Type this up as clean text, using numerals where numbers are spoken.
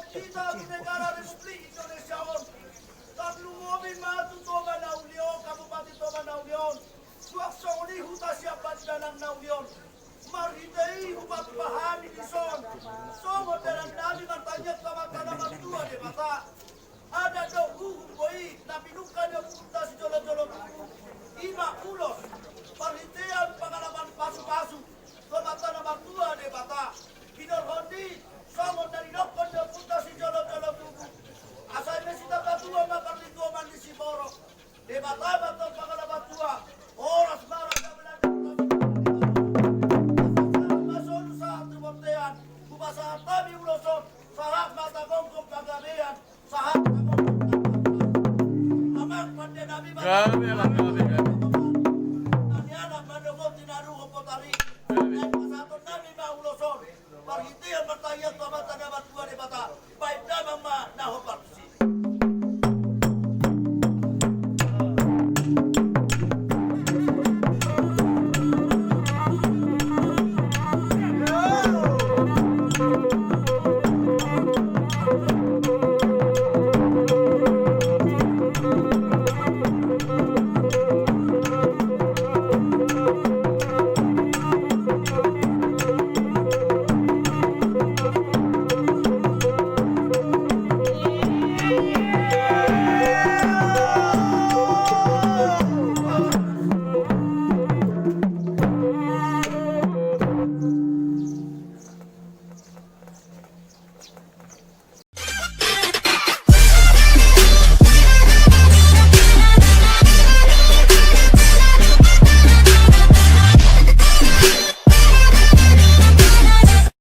Kita negara Republik Indonesia on. Tatlu mobil matu Toba naulion, Kabupaten Toba naulion. Suakso ni huta Siambatdalan naulion. Marhidai hubat pahami di son. Somo dalam nabi martanya kamatana matua de bata. Ada dohu boi nabi nuka de huta si jolo-jolo tuku. Ima ulos. Marhidean pengalaman pasu-pasu. Kamatana matua de bata. Bidor hondi. Somo dari dokon de huta si jolo-jolo tuku. Asal mesita batua maparlito man di Siboro. De bata batok pengalaman tua. Oras marah Bubasa tabi ulosot, sahab mata kongkong pagabean, sahab amak pande nabi anak mandokot tinaru kopotari, pasaton nabi ma ulosot, parhitian bertayat pamata nabat dua de bata, baik damang ma nahopat.